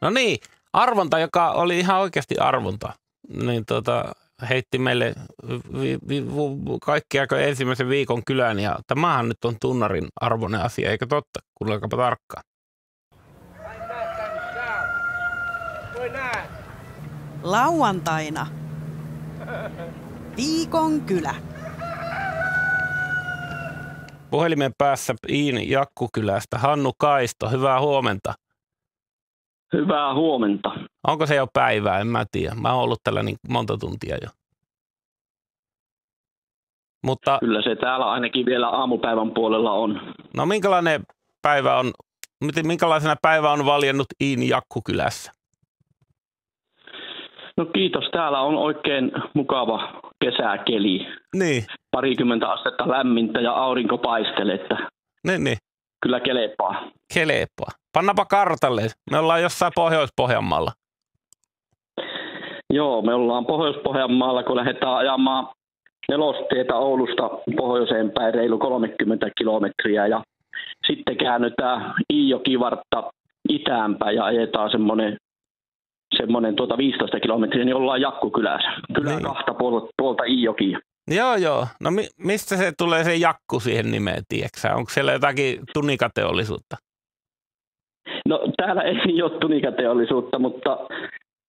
No niin, arvonta, joka oli ihan oikeasti arvonta, niin heitti meille kaikki aika ensimmäisen viikon kylään. Ja tämähän nyt on tunnarin arvoinen asia, eikö totta? Kuunnelkaapa tarkkaan. Lauantaina. Viikon kylä. Puhelimen päässä Iin Jakkukylästä Hannu Kaisto, hyvää huomenta. Hyvää huomenta. Onko se jo päivää? En mä tiedä. Mä oon ollut tällä niin monta tuntia jo. Mutta, kyllä se täällä ainakin vielä aamupäivän puolella on. No minkälaisena päivä on valjennut Iin Jakkukylässä? No kiitos. Täällä on oikein mukava kesäkeli. Niin. 20 astetta lämmintä ja aurinko paistelee, että niin. Kyllä kelepaa. Kelepaa. Pannapa kartalle. Me ollaan jossain Pohjois-Pohjanmaalla. Joo, me ollaan Pohjois-Pohjanmaalla, kun lähdetään ajamaan nelostietä Oulusta pohjoiseen päin reilu 30 kilometriä. Ja sitten käännytään Iijokivartta itäänpäin ja ajetaan semmoinen 15 kilometriä, niin ollaan Jakkukylässä. Kyllä niin. Kahta puolta Iijokia. Joo. No mistä se tulee se Jakku siihen nimeen, tiedätkö? Onko siellä jotakin tunikateollisuutta? No täällä ei ole tunikateollisuutta, mutta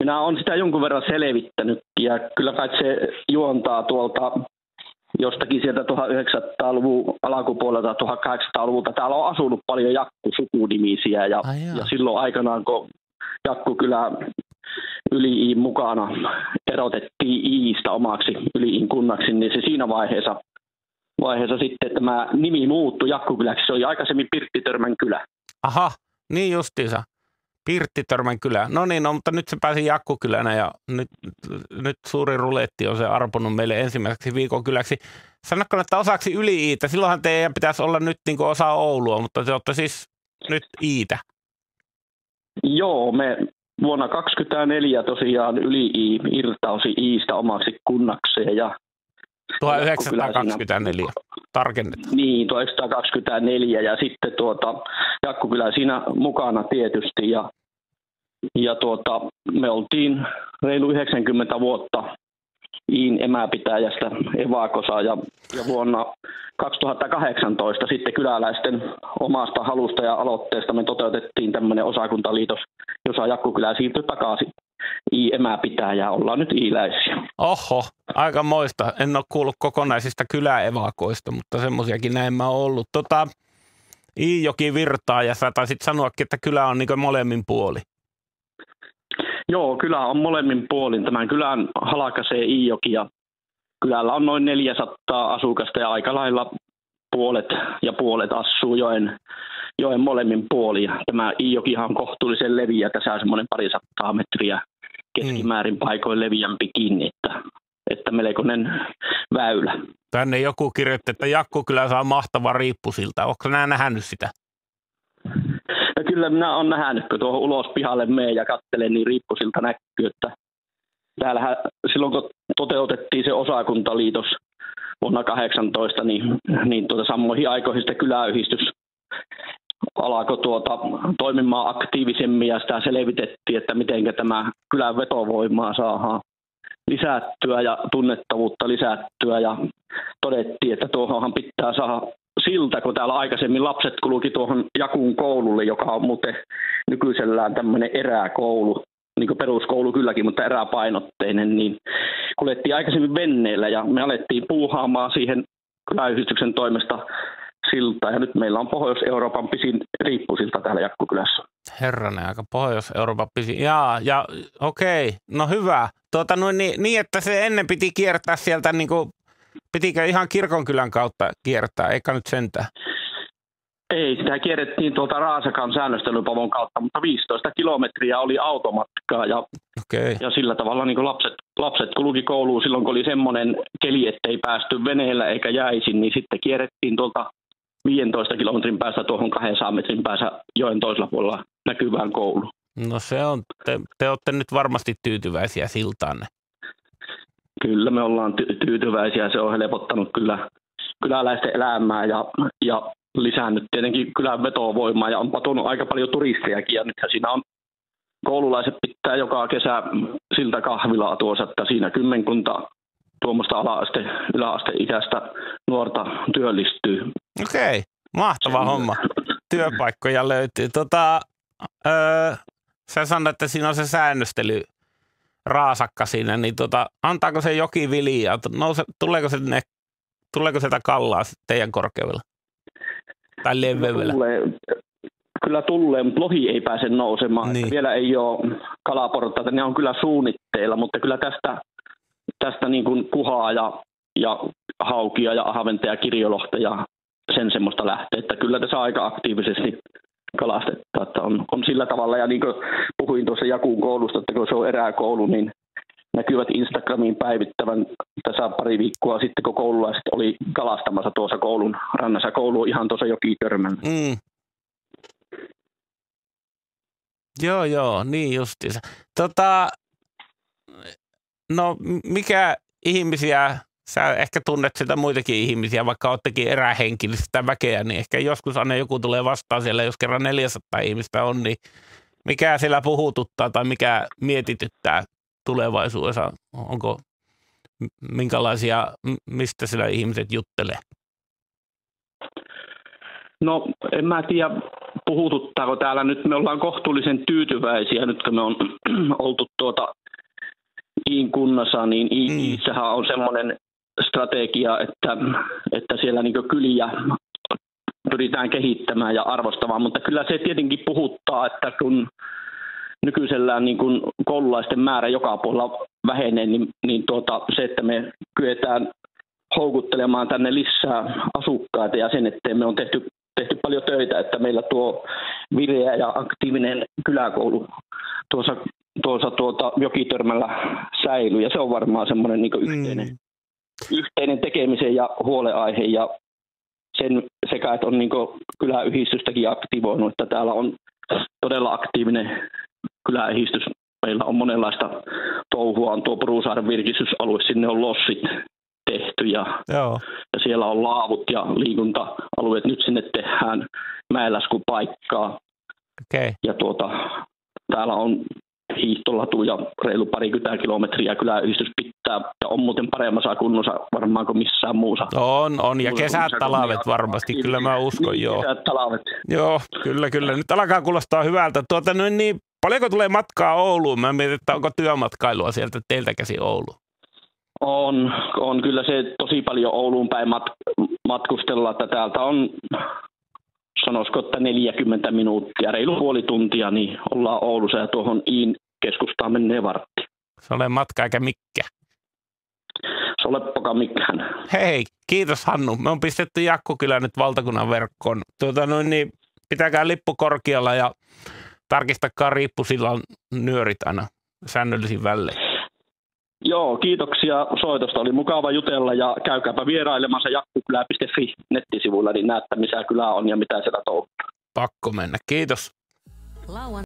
minä olen sitä jonkun verran selvittänytkin. Ja kyllä kai se juontaa tuolta jostakin sieltä 1900-luvun alkupuolelta 1800-luvulta. Täällä on asunut paljon Jakku-sukunimisiä ja silloin aikanaan, kun Jakkukylä Yli-Iin mukana erotettiin Iistä omaksi Yli-Iin kunnaksi, niin se siinä vaiheessa sitten tämä nimi muuttui Jakkukyläksi. Se oli aikaisemmin Pirttitörmän kylä. Aha, niin justiinsa. Pirttitörmän kylä. No niin, mutta nyt se pääsi Jakkukylänä ja nyt suuri ruletti on se arponut meille ensimmäiseksi viikon kyläksi. Sanotko, että osaksi Yli-Iitä? Silloinhan teidän pitäisi olla nyt niin kuin osa Oulua, mutta te olette siis nyt Iitä. Joo, me vuonna 2024 tosiaan Yli-Ii irtausi Iistä omaksi kunnakseen. Ja 1924, tarkennetaan. Niin, 1924 ja sitten Jakkukylä siinä mukana tietysti ja me oltiin reilu 90 vuotta Iin emäpitäjästä Evakosa ja vuonna 2018 sitten kyläläisten omasta halusta ja aloitteesta me toteutettiin tämmöinen osakuntaliitos, jossa Jakkukylä siirtyi takaisin emäpitäjää. Ollaan nyt iiläisiä. Oho, aika moista. En ole kuullut kokonaisista kyläevakoista, mutta semmoisiakin näin mä oon ollut. Iijoki virtaa ja sä taisit sanoakin, että kylä on niin molemmin puoli. Joo, kylä on molemmin puolin. Tämän kylän halkaisee Iijoki ja kylällä on noin 400 asukasta ja aika lailla puolet asuu joen molemmin puolin. Tämä Iijokihan on kohtuullisen leviä, tässä on semmoinen 200 metriä keskimäärin paikoin leviämpikin, että melkoinen väylä. Tänne joku kirjoitti, että Jakkukylä saa mahtava riippusilta. Oletko sinä nähnyt sitä? No kyllä minä olen nähnyt, kun tuohon ulos pihalle menen ja katselen, niin riippusilta näkyy, että täällähän silloin kun toteutettiin se osakuntaliitos vuonna 2018, niin samoihin aikoihin sitten kyläyhdistys alkoi toimimaan aktiivisemmin ja sitä selvitettiin, että miten tämä kylän vetovoimaa saadaan lisättyä ja tunnettavuutta lisättyä ja todettiin, että tuohonhan pitää saada silta, kun täällä aikaisemmin lapset kulki tuohon Jakun koululle, joka on muuten nykyisellään tämmöinen eräkoulu, niin kuin peruskoulu kylläkin, mutta eräpainotteinen, niin kuljettiin aikaisemmin venneellä ja me alettiin puuhaamaan siihen kyläyhdistyksen toimesta siltaa ja nyt meillä on Pohjois-Euroopan pisin riippusilta täällä Jakkukylässä. Herranen aika, Pohjois-Euroopan pisin. Ja okei, no hyvä. Niin, että se ennen piti kiertää sieltä, pitikö ihan Kirkonkylän kautta kiertää, eikä nyt sentään? Ei, sitä kierrettiin tuolta Raasakan säännöstelypavon kautta, mutta 15 kilometriä oli automatkaa ja sillä tavalla niin lapset kulki kouluun silloin, kun oli semmoinen keli, ettei päästy veneellä eikä jäisin, niin sitten kierrettiin tuolta 15 kilometrin päästä tuohon 200 metrin päässä joen toisella puolella näkyvään kouluun. No se on, te olette nyt varmasti tyytyväisiä siltaanne. Kyllä me ollaan tyytyväisiä, se on helpottanut kyllä kyläläisten elämää ja lisännyt tietenkin kylän vetovoimaa ja on patunut aika paljon turistejakin ja nythän siinä on koululaiset pitää joka kesä siltä kahvilaa tuossa, että siinä kymmenkunta tuommoista yläasteikäistä nuorta työllistyy. Okei, mahtava homma. Työpaikkoja löytyy. Sä sanoit, että siinä on se säännöstely raasakka siinä, niin antaako se joki viljaa? Tuleeko sieltä kallaa teidän korkeudella? Tai leveydellä? Kyllä tulee, mutta lohi ei pääse nousemaan. Niin. Vielä ei ole kalaportaita, ne on kyllä suunnitteilla, mutta kyllä tästä niin kuin kuhaa ja haukia ja ahventa ja kirjolohta ja sen semmoista lähtee, että kyllä tässä aika aktiivisesti kalastettaa, että on sillä tavalla. Ja niin kuin puhuin tuossa Jakun koulusta, että kun se on eräkoulu, niin näkyvät Instagramiin päivittävän tässä pari viikkoa sitten, kun koululaiset oli kalastamassa tuossa koulun rannassa. Koulu on ihan tuossa jokitörmällä. Joo, niin justiinsa. No mikä ihmisiä, sä ehkä tunnet sitä muitakin ihmisiä, vaikka oottekin erähenkilöstä väkeä, niin ehkä joskus aina joku tulee vastaan siellä, jos kerran 400 ihmistä on, niin mikä siellä puhututtaa tai mikä mietityttää tulevaisuudessa? Onko minkälaisia, mistä siellä ihmiset juttelee? No en mä tiedä, puhututtaako täällä nyt. Me ollaan kohtuullisen tyytyväisiä nyt, kun me on oltu Iin kunnassa, niin Iissähän on semmoinen strategia, että siellä niin kyliä pyritään kehittämään ja arvostamaan, mutta kyllä se tietenkin puhuttaa, että kun nykyisellään niin kuin koululaisten määrä joka puolella vähenee, niin se, että me kyetään houkuttelemaan tänne lisää asukkaita ja sen, että me on tehty paljon töitä, että meillä tuo vireä ja aktiivinen kyläkoulu tuossa Jokitörmällä säilyy, ja se on varmaan semmoinen niin yhteinen tekemisen ja huolenaihe, ja sen sekä, että on niin kyläyhdistystäkin aktivoinut, että täällä on todella aktiivinen kyläyhdistys. Meillä on monenlaista touhua, on tuo Purusaaren virkistysalue, sinne on lossit tehty ja siellä on laavut ja liikunta-alueet. Nyt sinne tehdään mäenlaskupaikkaa. Okay. Ja täällä on hiihtolatu ja reilu 20 kilometriä kyläyhdistys pitää ja on muuten paremmassa kunnossa varmaan kuin missään muussa. On ja kesät, talvet varmasti, kyllä mä uskon, joo. Kesät, talvet. Joo, kyllä. Nyt alkaa kuulostaa hyvältä. Niin paljonko tulee matkaa Ouluun? Mä mietin, että onko työmatkailua sieltä teiltä käsin Ouluun? On kyllä se tosi paljon Ouluun päin matkustella, että täältä on, sanoisiko, että 40 minuuttia, reilu puoli tuntia, niin ollaan Oulussa ja tuohon Iin keskustaan menee vartti. Se ole matka eikä mikkä. Se ole poka mikään. Hei, kiitos Hannu. Me on pistetty Jakkukylä nyt valtakunnan verkkoon. Niin pitäkää lippu korkealla ja tarkistakaa riippusillan nyörit aina säännöllisin välein. Joo, kiitoksia soitosta. Oli mukava jutella ja käykääpä vierailemassa jakkukylä.fi nettisivuilla, niin näette missä kylä on ja mitä siellä touhutaan. Pakko mennä. Kiitos.